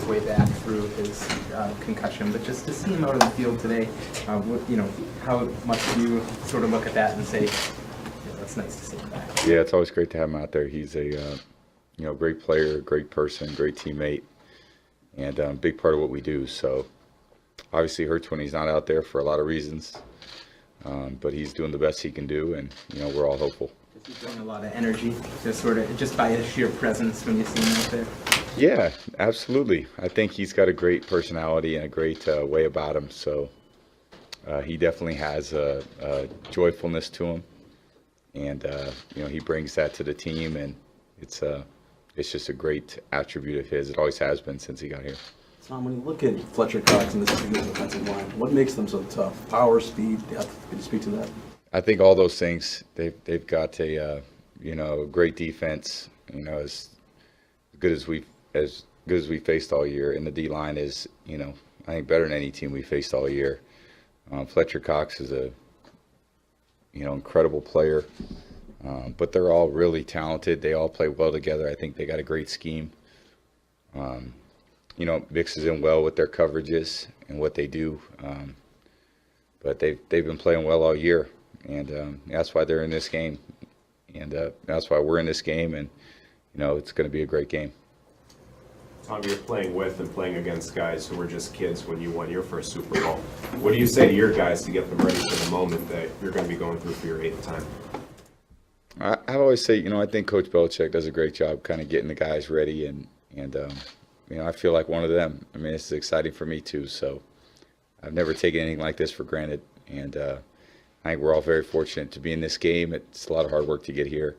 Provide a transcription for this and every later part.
way back through his concussion, but just to see him out on the field today, how much do you sort of look at that and say, yeah, that's nice to see him back? Yeah, it's always great to have him out there. He's a great player, great person, great teammate, and big part of what we do. So obviously hurts when he's not out there for a lot of reasons, but he's doing the best he can do, and we're all hopeful. He's showing a lot of energy, just by his sheer presence when you see him out there. Yeah, absolutely. I think he's got a great personality and a great way about him. So he definitely has a joyfulness to him, and he brings that to the team, and it's just a great attribute of his. It always has been since he got here. Tom, when you look at Fletcher Cox and this Eagles offensive line, what makes them so tough? Power, speed, depth. Can you speak to that? I think all those things. They've got a great defense. As good as we faced all year, and the D line is I think better than any team we faced all year. Fletcher Cox is a incredible player, but they're all really talented. They all play well together. I think they got a great scheme. Mixes in well with their coverages and what they do. But they've been playing well all year, and that's why they're in this game, and that's why we're in this game, and it's going to be a great game. Tom, you're playing with and playing against guys who were just kids when you won your first Super Bowl. What do you say to your guys to get them ready for the moment that you're going to be going through for your 8th time? I always say, I think Coach Belichick does a great job kind of getting the guys ready, and I feel like one of them. I mean, this is exciting for me too. So I've never taken anything like this for granted, and I think we're all very fortunate to be in this game. It's a lot of hard work to get here.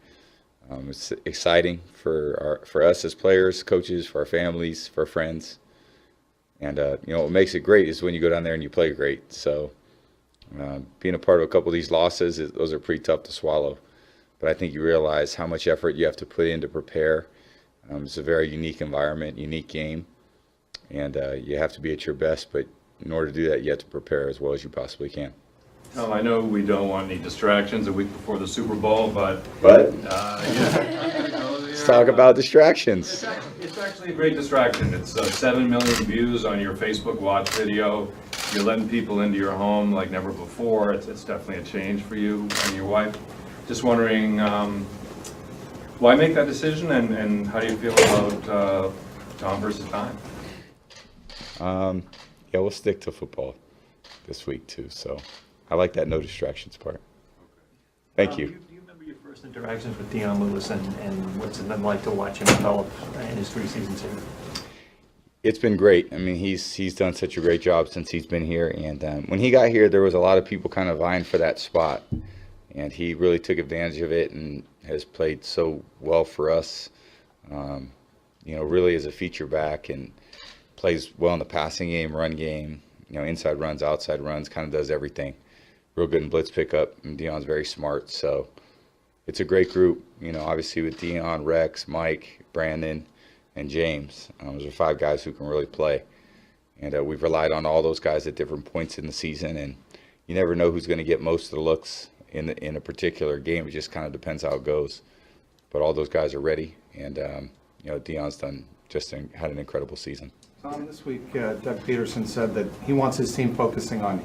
It's exciting for us as players, coaches, for our families, for our friends, and what makes it great is when you go down there and you play great. So being a part of a couple of these losses, those are pretty tough to swallow. But I think you realize how much effort you have to put in to prepare. It's a very unique environment, unique game, and you have to be at your best. But in order to do that, you have to prepare as well as you possibly can. Tom, I know we don't want any distractions a week before the Super Bowl, but let's talk about distractions. It's actually a great distraction. It's 7 million views on your Facebook Watch video. You're letting people into your home like never before. It's definitely a change for you and your wife. Just wondering, why make that decision, and how do you feel about Tom versus time? We'll stick to football this week too. So I like that no distractions part. Thank you. Do you remember your first interactions with Dion Lewis, and what's it been like to watch him develop in his 3 seasons here? It's been great. I mean, he's done such a great job since he's been here. And when he got here, there was a lot of people kind of vying for that spot. And he really took advantage of it and has played so well for us, really as a feature back, and plays well in the passing game, run game, inside runs, outside runs, kind of does everything. Real good in blitz pickup, and Dion's very smart. So it's a great group, obviously with Dion, Rex, Mike, Brandon, and James. Those are 5 guys who can really play. And we've relied on all those guys at different points in the season, and you never know who's going to get most of the looks in a particular game. It just kind of depends how it goes. But all those guys are ready, and Dion's had an incredible season. Tom, this week Doug Peterson said that he wants his team focusing on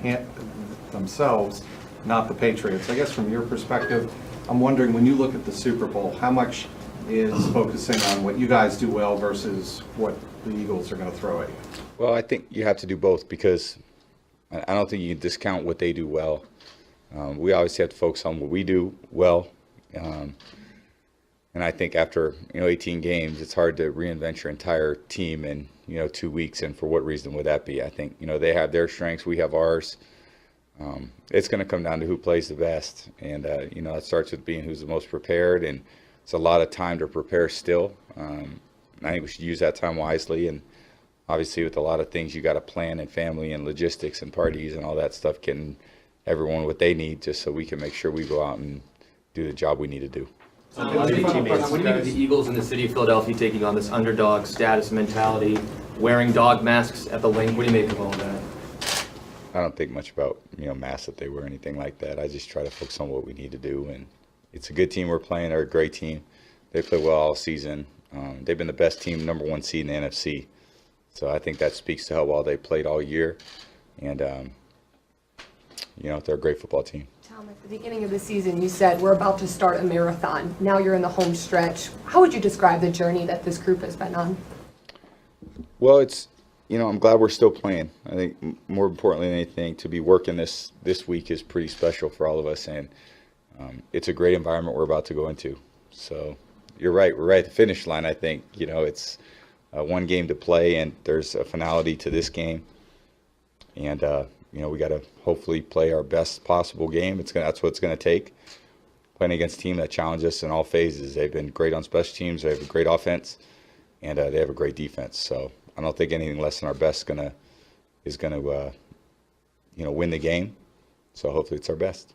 themselves, not the Patriots. I guess from your perspective, I'm wondering, when you look at the Super Bowl, how much is focusing on what you guys do well versus what the Eagles are going to throw at you? Well, I think you have to do both, because I don't think you can discount what they do well. We obviously have to focus on what we do well. And I think after 18 games, it's hard to reinvent your entire team in 2 weeks. And for what reason would that be? I think they have their strengths, we have ours. It's going to come down to who plays the best, and it starts with being who's the most prepared. And it's a lot of time to prepare still. I think we should use that time wisely. And obviously, with a lot of things, you got to plan, and family and logistics and parties and all that stuff, getting everyone what they need, just so we can make sure we go out and do the job we need to do. What do you make of the Eagles in the city of Philadelphia taking on this underdog status mentality, wearing dog masks at the link? What do you make of all that? I don't think much about masks that they wear, anything like that. I just try to focus on what we need to do, and it's a good team we're playing. They're a great team. They play well all season. They've been the best team, #1 seed in the NFC So I think that speaks to how well they played all year, and they're a great football team. Tom, at the beginning of the season, you said we're about to start a marathon. Now you're in the home stretch. How would you describe the journey that this group has been on? Well, I'm glad we're still playing. I think more importantly than anything, to be working this week is pretty special for all of us, and it's a great environment we're about to go into. So you're right. We're right at the finish line. I think, it's one game to play, and there's a finality to this game. And, we got to hopefully play our best possible game. That's what it's going to take. Playing against a team that challenges us in all phases. They've been great on special teams. They have a great offense, and they have a great defense. So I don't think anything less than our best is going to win the game. So hopefully it's our best.